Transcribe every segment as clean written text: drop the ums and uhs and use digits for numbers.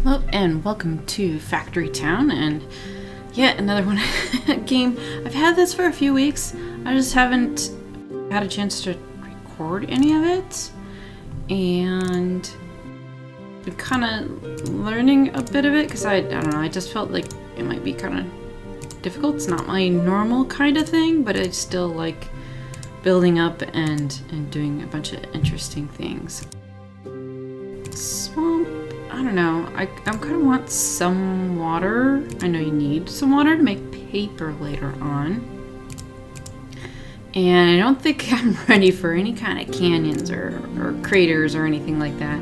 Hello and welcome to Factory Town and yet another one game. I've had this for a few weeks. I just haven't had a chance to record any of it, and I'm kind of learning a bit of it because I don't know, I just felt like it might be kind of difficult. It's not my normal kind of thing, but I still like building up and doing a bunch of interesting things. Swamp, I don't know. I kind of want some water. I know you need some water to make paper later on. And I don't think I'm ready for any kind of canyons or craters or anything like that.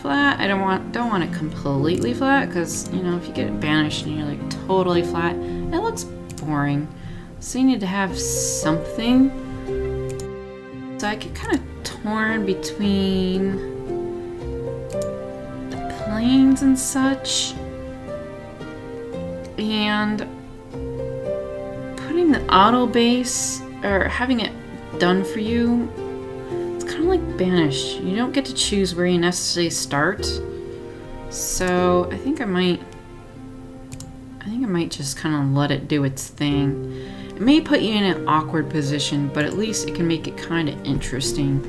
Flat, I don't want it completely flat because, you know, if you get it banished and you're like totally flat, it looks boring. So you need to have something. So I get kind of torn between the plains and such and putting the auto base or having it done for you. It's kind of like banished. You don't get to choose where you necessarily start. So I think I might just kind of let it do its thing. It may put you in an awkward position, but at least it can make it kind of interesting.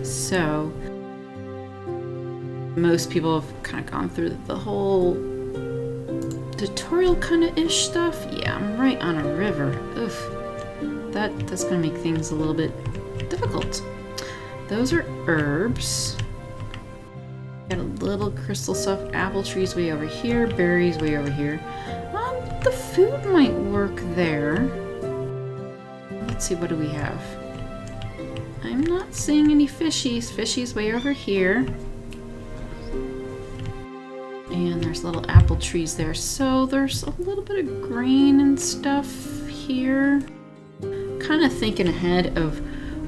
So, most people have kind of gone through the whole tutorial kind of ish stuff. Yeah, I'm right on a river. Oof. That's gonna make things a little bit difficult. Those are herbs. Got a little crystal stuff. Apple trees way over here. Berries way over here. The food might work there. Let's see, what do we have? I'm not seeing any fishies. Fishies way over here. And there's little apple trees there. So there's a little bit of grain and stuff here. Kind of thinking ahead of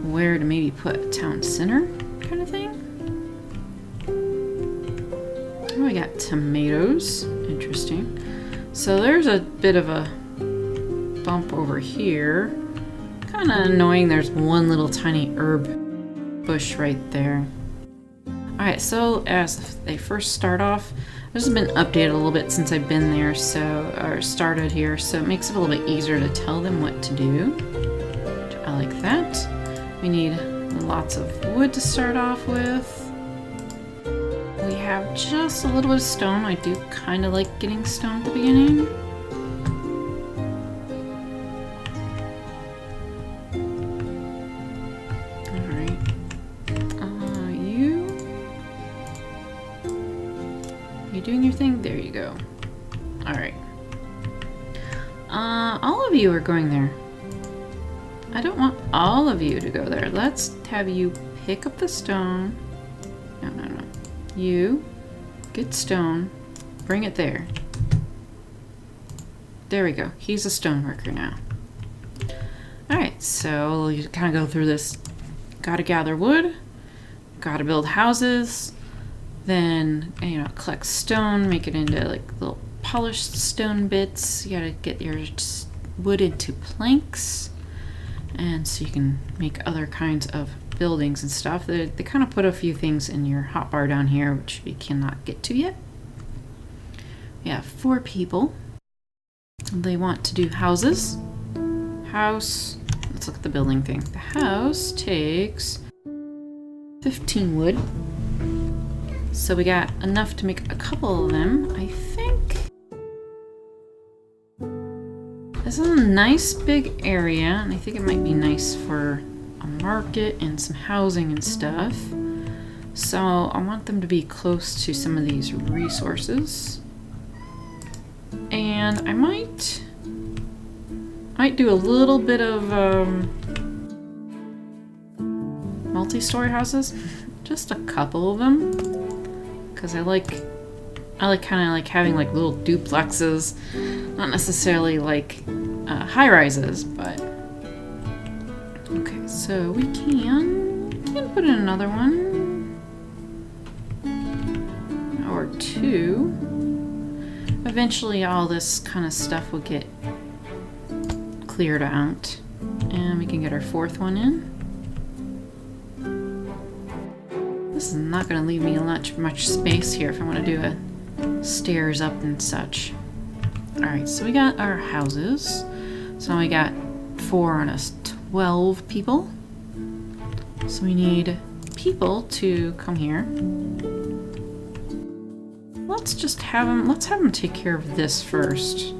where to maybe put a town center kind of thing. Oh, we got tomatoes. Interesting. So there's a bit of a bump over here. Kind of annoying, there's one little tiny herb bush right there. Alright, so as they first start off, this has been updated a little bit since I've been there, or started here, so it makes it a little bit easier to tell them what to do. I like that. We need lots of wood to start off with. We have just a little bit of stone. I do kind of like getting stone at the beginning. Alright. You doing your thing? There you go. Alright. All of you are going there. I don't want all of you to go there. Let's have you pick up the stone. No. You get stone, bring it there. There we go. He's a stone worker now. Alright, so you kind of go through this. Gotta gather wood, gotta build houses, then, you know, collect stone, make it into like little polished stone bits. You gotta get your wood into planks, and so you can make other kinds of buildings and stuff. They kind of put a few things in your hotbar down here, which we cannot get to yet. We have 4 people. They want to do houses. House, let's look at the building thing. The house takes 15 wood. So we got enough to make a couple of them, I think. This is a nice big area, and I think it might be nice for a market and some housing and stuff. So I want them to be close to some of these resources. And I might do a little bit of multi-story houses. Just a couple of them. Because I kind of like having like little duplexes. Not necessarily like high-rises, but okay, so we can put in another one or 2. Eventually all this kind of stuff will get cleared out and we can get our 4th one in. This is not going to leave me much space here if I want to do a stairs up and such. Alright, so we got our houses. So now we got 4 on us, 12 people. So we need people to come here. Let's just have them take care of this first.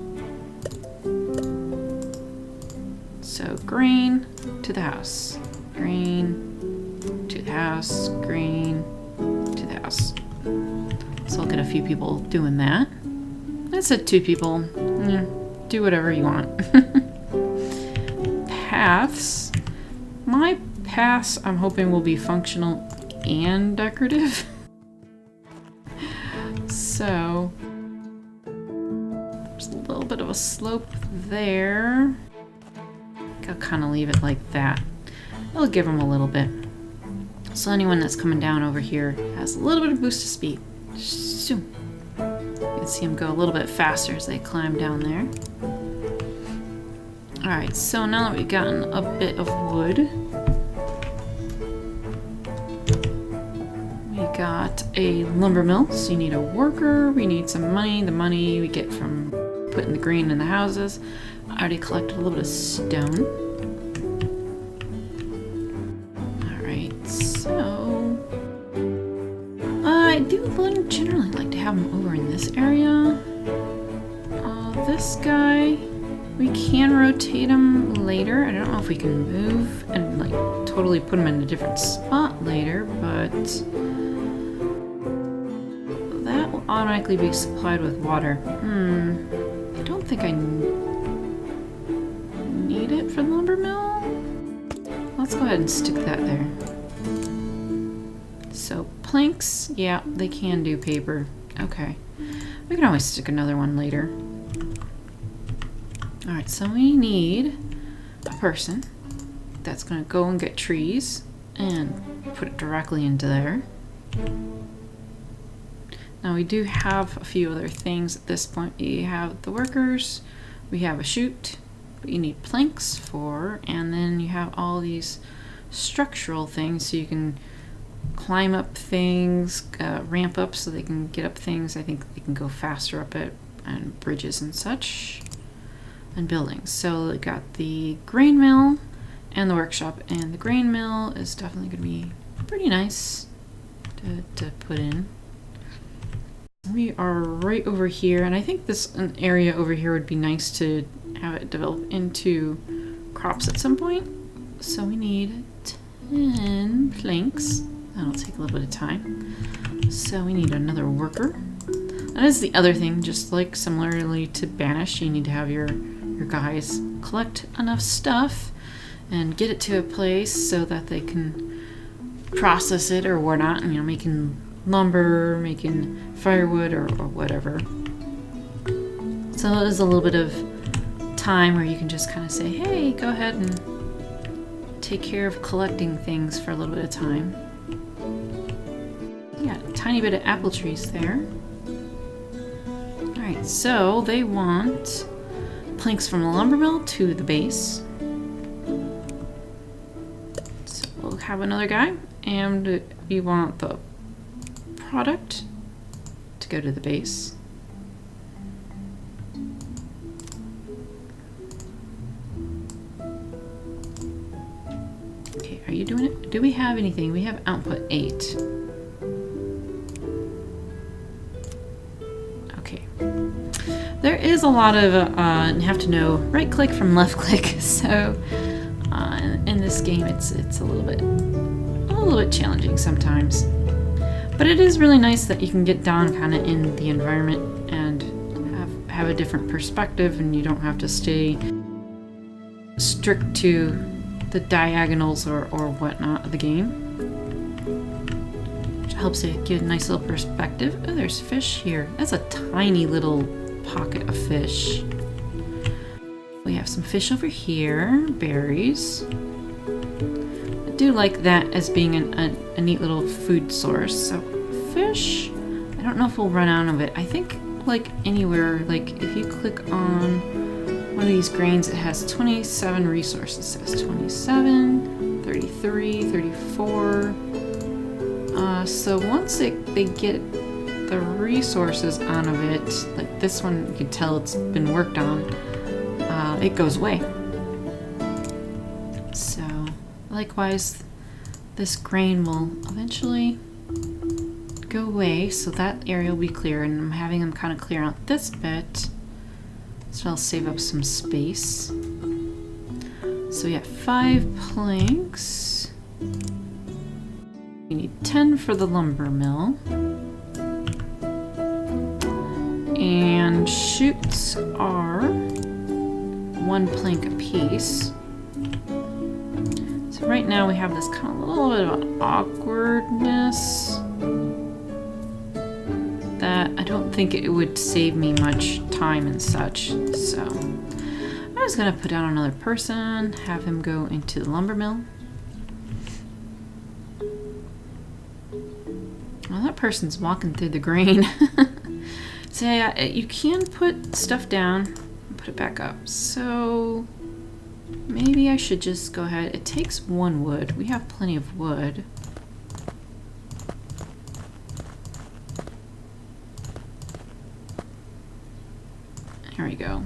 So grain to the house, grain to the house, grain to the house. So I'll get a few people doing that. I said 2 people. Do whatever you want. Paths. My paths, I'm hoping, will be functional and decorative. So there's a little bit of a slope there. I'll kind of leave it like that. I'll give them a little bit. So anyone that's coming down over here has a little bit of boost of speed. You can see them go a little bit faster as they climb down there. Alright, so now that we've gotten a bit of wood, we got a lumber mill, so you need a worker, we need some money. The money we get from putting the grain in the houses. I already collected a little bit of stone. Alright, so I do generally like to have them over in this area. This guy, we can rotate him later. I don't know if we can move and like totally put him in a different spot later, but that will automatically be supplied with water. I don't think I need it for the lumber mill. Let's go ahead and stick that there. So planks, yeah, they can do paper. Okay. We can always stick another one later. Alright, so we need a person that's going to go and get trees and put it directly into there. Now we do have a few other things at this point. We have the workers, we have a chute, but you need planks for, and then you have all these structural things so you can climb up things, ramp up so they can get up things. I think they can go faster up it, and bridges and such, and buildings. So we got the grain mill and the workshop, and the grain mill is definitely going to be pretty nice to put in. We are right over here, and I think an area over here would be nice to have it develop into crops at some point. So we need 10 planks. That'll take a little bit of time. So we need another worker. That is the other thing, just like similarly to Banished, you need to have your guys collect enough stuff and get it to a place so that they can process it or whatnot, and, making lumber, making firewood or whatever. So it is a little bit of time where you can just kind of say, hey, go ahead and take care of collecting things for a little bit of time. Yeah, a tiny bit of apple trees there. Alright, so they want planks from the lumber mill to the base. So we'll have another guy, and we want the product to go to the base. Okay, are you doing it? Do we have anything? We have output 8. Okay. There is a lot of, you have to know right click from left click, so in this game it's a little bit challenging sometimes. But it is really nice that you can get down kind of in the environment and have a different perspective, and you don't have to stay strict to the diagonals or whatnot of the game. Which helps you get a nice little perspective. Oh, there's fish here. That's a tiny little pocket of fish. We have some fish over here, berries. I do like that as being a neat little food source. So fish, I don't know if we'll run out of it. I think like anywhere, like if you click on one of these grains, it has 27 resources. It says 27, 33, 34. So once they get the resources out of it, like this one, you can tell it's been worked on, it goes away. So likewise, this grain will eventually go away, so that area will be clear, and I'm having them kind of clear out this bit, so I'll save up some space. So we have 5 planks. We need 10 for the lumber mill. And chutes are 1 plank apiece. So right now we have this kind of little bit of an awkwardness that I don't think it would save me much time and such. So I'm just gonna put down another person, have him go into the lumber mill. Well, that person's walking through the grain. So yeah, you can put stuff down and put it back up. So maybe I should just go ahead. It takes 1 wood. We have plenty of wood. There we go.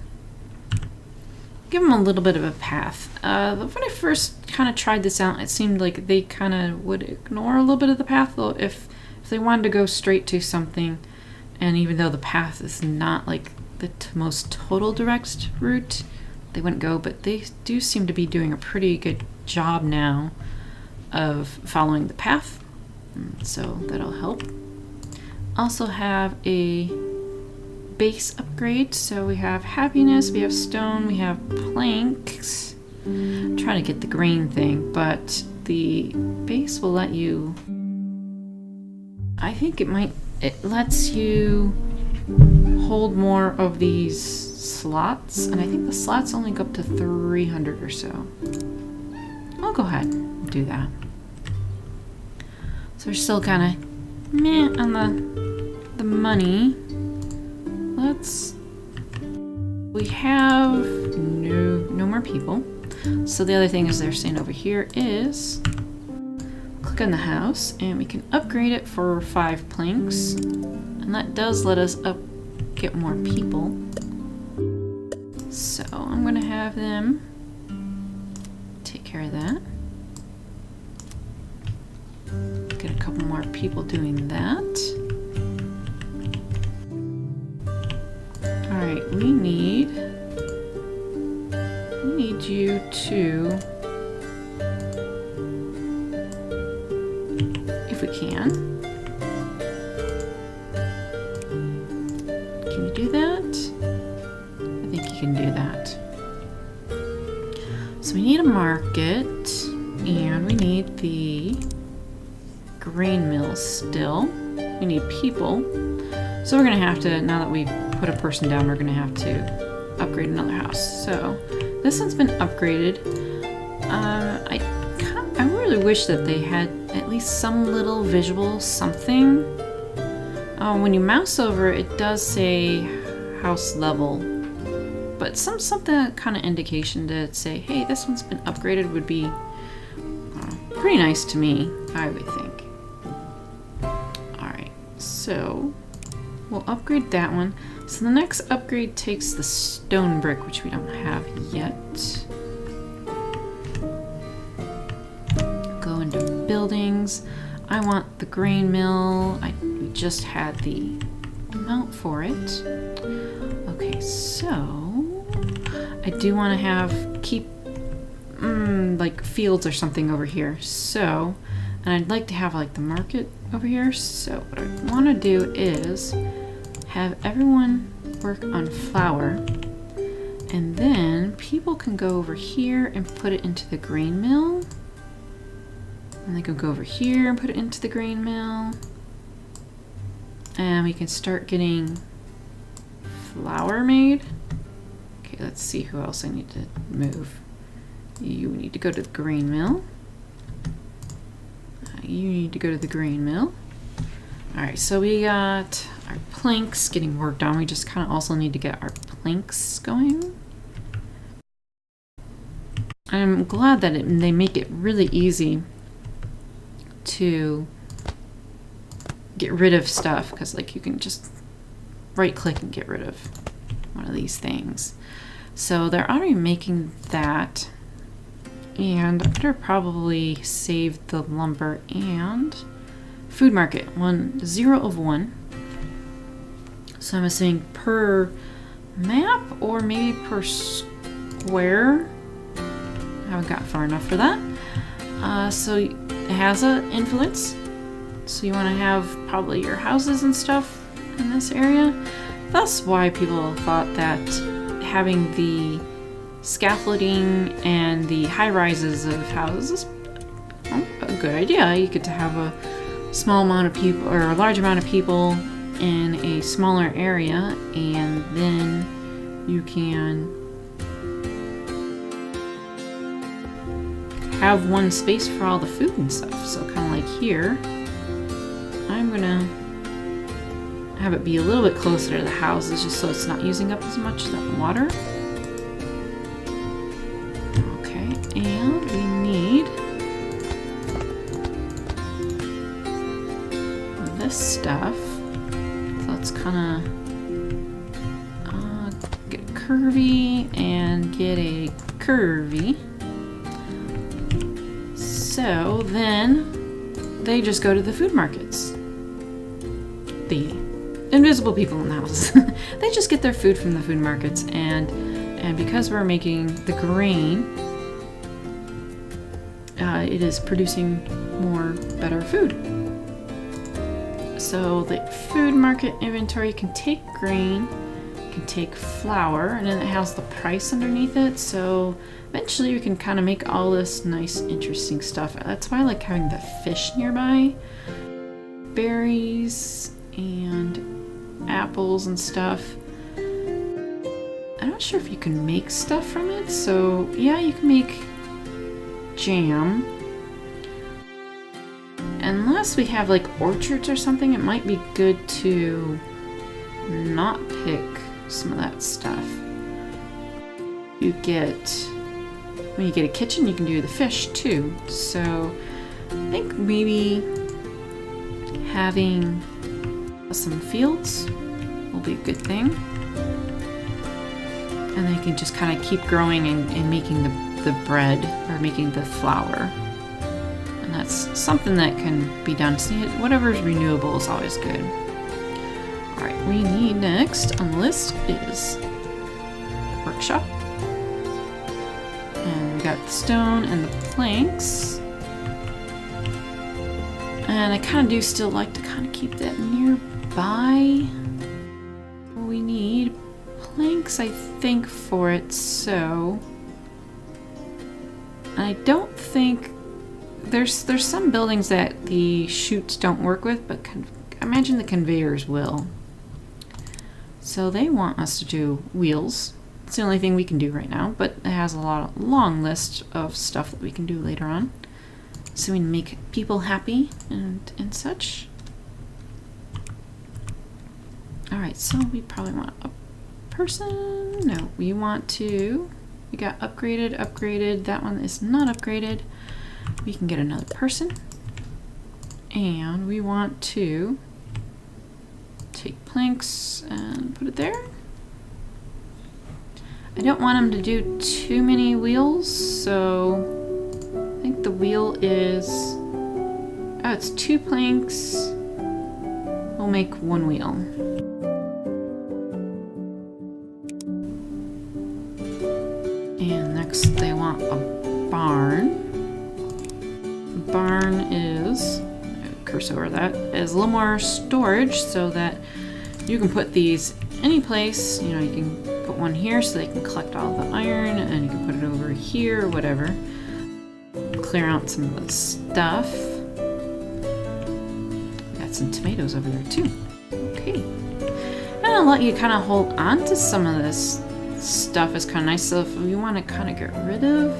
Give them a little bit of a path. When I first kind of tried this out, it seemed like they kind of would ignore a little bit of the path, though, if they wanted to go straight to something. And even though the path is not like the most total direct route, they wouldn't go, but they do seem to be doing a pretty good job now of following the path. So that'll help. Also have a base upgrade. So we have happiness, we have stone, we have planks. I'm trying to get the grain thing, but the base will let you, I think it lets you hold more of these slots, and I think the slots only go up to 300 or so. I'll go ahead and do that. So we're still kind of meh on the money. We have no more people. So the other thing is they're saying over here is click on the house and we can upgrade it for 5 planks, and that does let us get more people. So I'm gonna have them take care of that. Get a couple more people doing that. Alright, we need you to, if we can you do that? I think you can do that. So we need a market, and we need the grain mill still. We need people. So we're gonna have to, now that we've put a person down, we're gonna have to upgrade another house. So this one's been upgraded. I really wish that they had at least some little visual something. When you mouse over, it does say house level, but something kind of indication to say, hey, this one's been upgraded would be pretty nice to me, I would think. Alright, so we'll upgrade that one. So the next upgrade takes the stone brick, which we don't have yet. Go into buildings. I want the grain mill. We just had the amount for it. Okay, so I do want to keep like fields or something over here. So, and I'd like to have like the market over here. So what I want to do is have everyone work on flour, and then people can go over here and put it into the grain mill, and they can go over here and put it into the grain mill, and we can start getting flour made. Okay, let's see who else I need to move. You need to go to the grain mill. You need to go to the grain mill. Alright, so we got our planks getting worked on. We just kind of also need to get our planks going. I'm glad that they make it really easy to get rid of stuff, because like you can just right click and get rid of one of these things. So they're already making that, and I better probably save the lumber and food market 0 of 1. So I'm assuming per map or maybe per square. I haven't got far enough for that. So it has an influence. So you want to have probably your houses and stuff in this area. That's why people thought that having the scaffolding and the high rises of houses is a good idea. You get to have a small amount of people or a large amount of people in a smaller area, and then you can have one space for all the food and stuff. So kind of like here, I'm gonna have it be a little bit closer to the houses just so it's not using up as much of that water. Okay, and we need this stuff. So let's kind of get a curvy and get a curvy. So then they just go to the food markets. The invisible people in the houses. They just get their food from the food markets, and because we're making the grain, it is producing more better food. So the food market inventory can take grain, can take flour, and then it has the price underneath it. So eventually you can kind of make all this nice interesting stuff. That's why I like having the fish nearby. Berries and apples and stuff. I'm not sure if you can make stuff from it. So yeah, you can make jam. Unless we have like orchards or something, it might be good to not pick some of that stuff. When you get a kitchen, you can do the fish too. So I think maybe having some fields will be a good thing. And then you can just kind of keep growing and making the bread or making the flour. And that's something that can be done. See, whatever's renewable is always good. Alright, we need next on the list is workshop. And we got the stone and the planks. And I kind of do still like to kind of keep that nearby. We need planks, I think, for it, so I don't think there's some buildings that the chutes don't work with, but I imagine the conveyors will. So they want us to do wheels. It's the only thing we can do right now, but it has a long list of stuff that we can do later on. So we can make people happy and such. Alright, so we probably want a person. No, we got upgraded. That one is not upgraded. We can get another person. And we want to take planks and put it there. I don't want them to do too many wheels, so I think the wheel is, it's 2 planks. We'll make 1 wheel. And next they want a barn. The barn is, cursor over that, is a little more storage so that you can put these any place. You know, you can put one here so they can collect all the iron, and you can put it over here or whatever. Clear out some of the stuff. Got some tomatoes over there too. Okay. And I'll let you kind of hold on to some of this stuff. Is kind of nice. So if we want to kind of get rid of,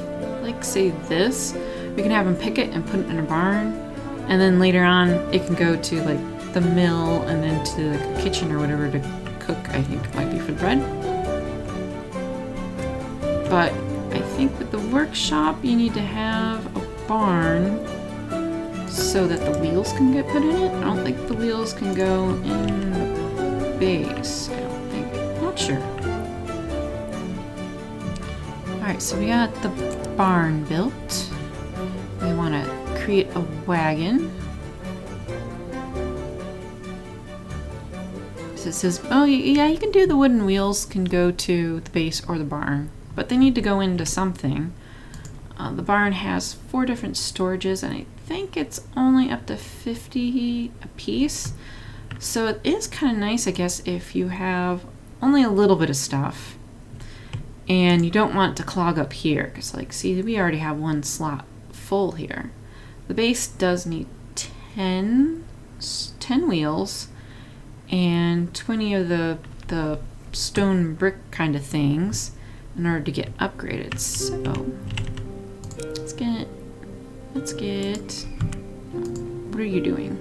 like, say this, we can have them pick it and put it in a barn, and then later on it can go to like the mill and then to like a kitchen or whatever to cook. I think it might be for the bread. But I think with the workshop you need to have a barn so that the wheels can get put in it. I don't think the wheels can go in the base. I don't think. Not sure. Alright, so we got the barn built. We want to create a wagon. So it says, oh yeah, you can do the wooden wheels can go to the base or the barn, but they need to go into something. The barn has 4 different storages, and I think it's only up to 50 a piece. So it is kind of nice, I guess, if you have only a little bit of stuff and you don't want it to clog up here, because like, see, we already have 1 slot full here. The base does need 10 wheels and 20 of the stone brick kind of things in order to get upgraded. So let's get, what are you doing?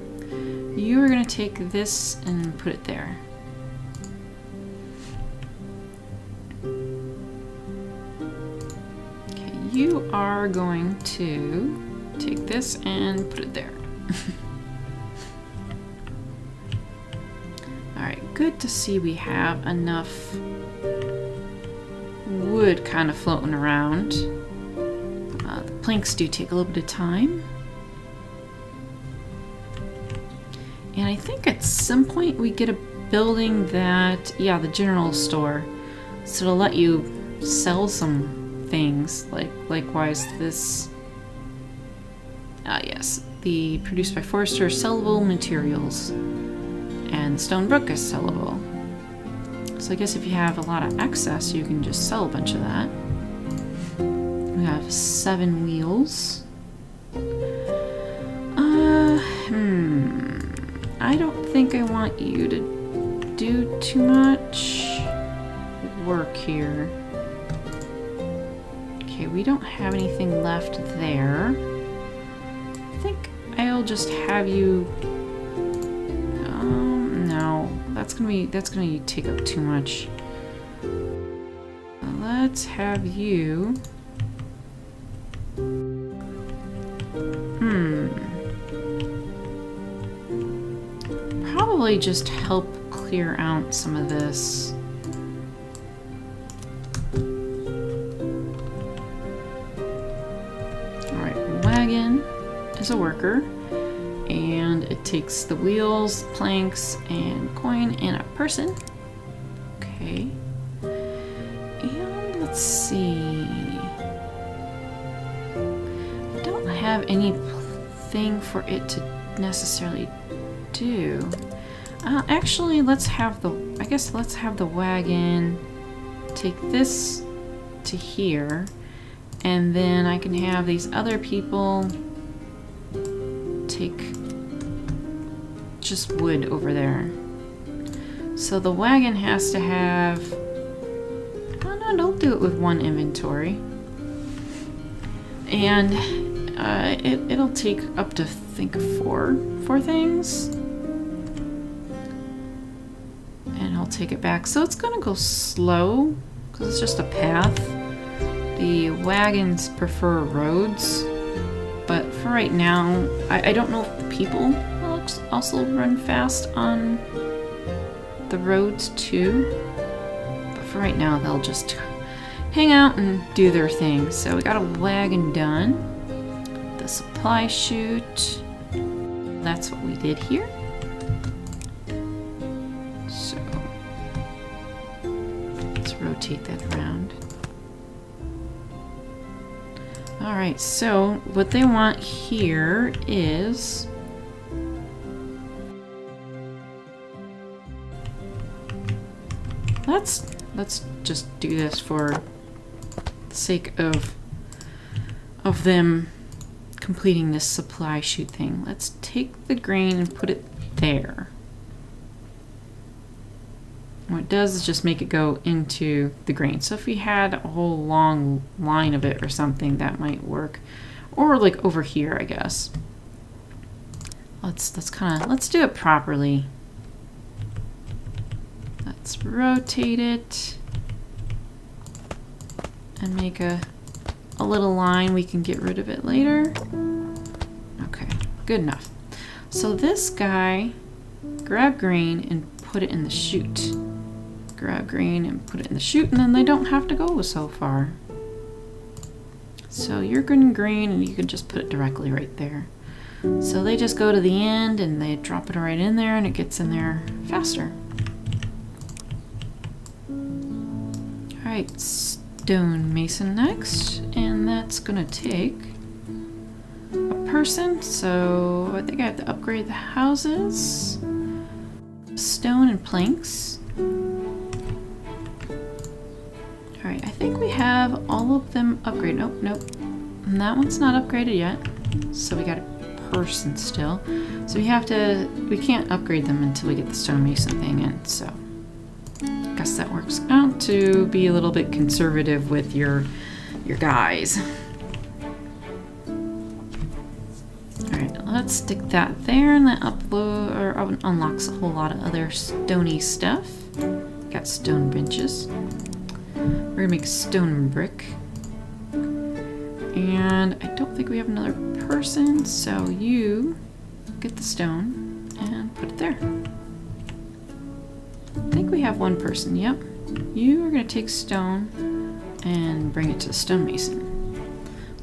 You are going to take this and put it there. Okay, you are going to take this and put it there. Alright, good to see we have enough wood kind of floating around. The planks do take a little bit of time. And I think at some point we get a building that, yeah, the general store. So it'll let you sell some things, like likewise this, yes, the produced by Forester sellable materials. And Stone Brook is sellable. So I guess if you have a lot of excess, you can just sell a bunch of that. We have 7 wheels. I don't think I want you to do too much work here. Okay, we don't have anything left there. I think I'll just have you. No, that's gonna take up too much. Let's have you. Probably just help clear out some of this. Alright, wagon is a worker, and it takes the wheels, planks, and coin, and a person. Okay. And let's see. I don't have anything for it to necessarily do. Actually, let's have the wagon take this to here, and then I can have these other people take just wood over there. So the wagon has to have, oh no, don't do it with 1 inventory. And it'll take up to, I think, 4 things. And I'll take it back. So it's gonna go slow, because it's just a path. The wagons prefer roads, but for right now, I don't know if the people will also run fast on the roads too. But for right now, they'll just hang out and do their thing. So we got a wagon done. The supply chute. That's what we did here. So let's rotate that around. Alright, so what they want here is let's just do this for the sake of them completing this supply chute thing. Let's take the grain and put it there. What it does is just make it go into the grain. So if we had a whole long line of it or something, that might work. Or like over here, I guess. Let's do it properly. Let's rotate it and make a little line. We can get rid of it later. Okay, good enough. So this guy, grab green and put it in the chute. Grab green and put it in the chute, and then they don't have to go so far. So you're good and green, and you can just put it directly right there. So they just go to the end and they drop it right in there, and it gets in there faster. Alright, stonemason next, and that's gonna take a person, so I think I have to upgrade the houses. Stone and planks. Alright, I think we have all of them upgraded. Oh, nope. And that one's not upgraded yet. So we got a person still. So we can't upgrade them until we get the stonemason thing in, so I guess that works out to be a little bit conservative with your guys. Alright, let's stick that there, and that unlocks a whole lot of other stony stuff. Got stone benches. We're gonna make stone brick. And I don't think we have another person, so you get the stone and put it there. I think we have one person, yep. You are gonna take stone and bring it to the stonemason.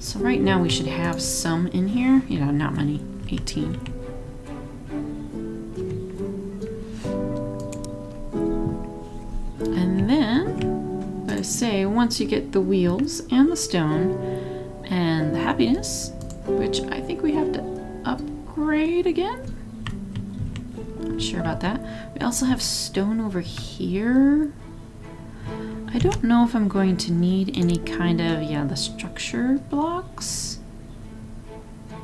So right now we should have some in here. You know, not many, 18. And then, I say, once you get the wheels and the stone and the happiness, which I think we have to upgrade again. Not sure about that. We also have stone over here. I don't know if I'm going to need any kind of, the structure blocks.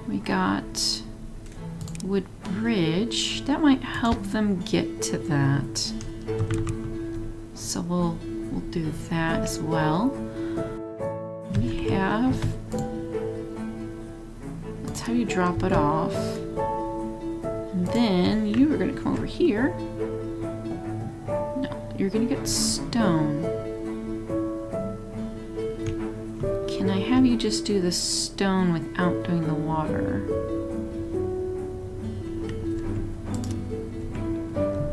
We got wood bridge. That might help them get to that. So we'll do that as well. We have, that's how you drop it off. And then you are going to come over here. No, you're going to get stone. Can I have you just do the stone without doing the water?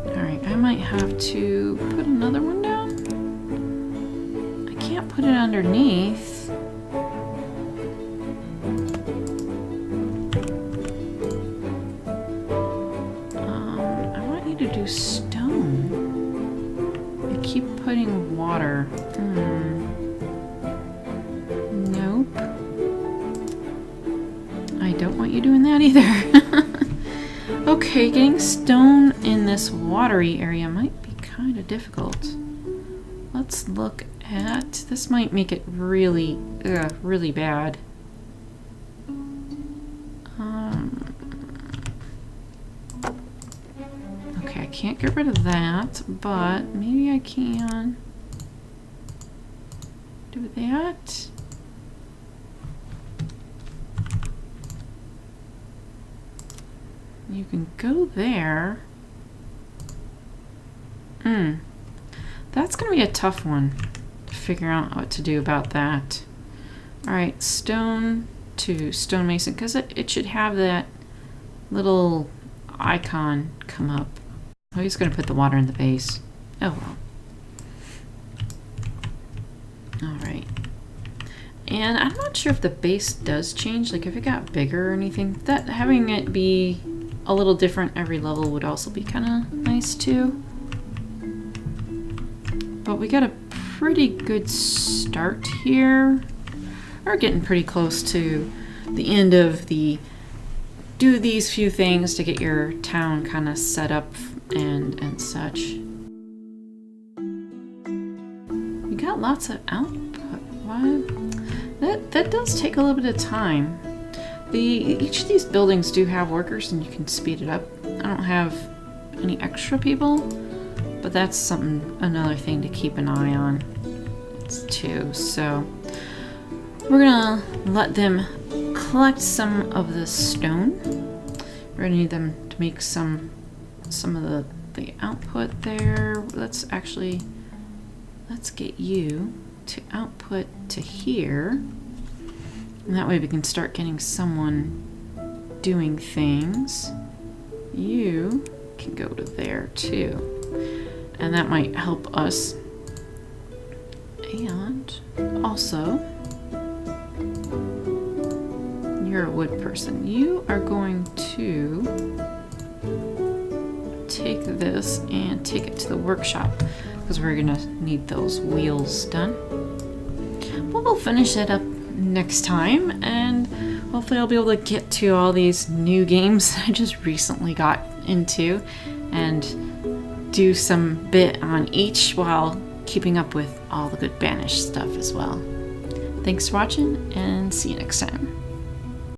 Alright, I might have to put another one down. I can't put it underneath. I want you to do stone. I keep putting water. Nope. I don't want you doing that either. Okay, getting stone in this watery area might be kind of difficult. Let's look at, this might make it really, really bad. Okay, I can't get rid of that, but maybe I can do that. You can go there. That's gonna be a tough one to figure out what to do about that. Alright, stone to stonemason, because it should have that little icon come up. Oh, he's gonna put the water in the base. Oh well. Alright. And I'm not sure if the base does change, like if it got bigger or anything. That having it be a little different every level would also be kind of nice too. But we got a pretty good start here. We're getting pretty close to the end of the do these few things to get your town kind of set up and such. We got lots of output. What? That does take a little bit of time. Each of these buildings do have workers, and you can speed it up. I don't have any extra people, but that's another thing to keep an eye on too. So we're gonna let them collect some of the stone. We're gonna need them to make some of the output there. Let's get you to output to here. And that way we can start getting someone doing things, you can go to there too. And that might help us. And also, you're a wood person. You are going to take this and take it to the workshop because we're gonna need those wheels done. But we'll finish it up next time, and hopefully I'll be able to get to all these new games I just recently got into and do some bit on each while keeping up with all the good Banished stuff as well. Thanks for watching, and see you next time.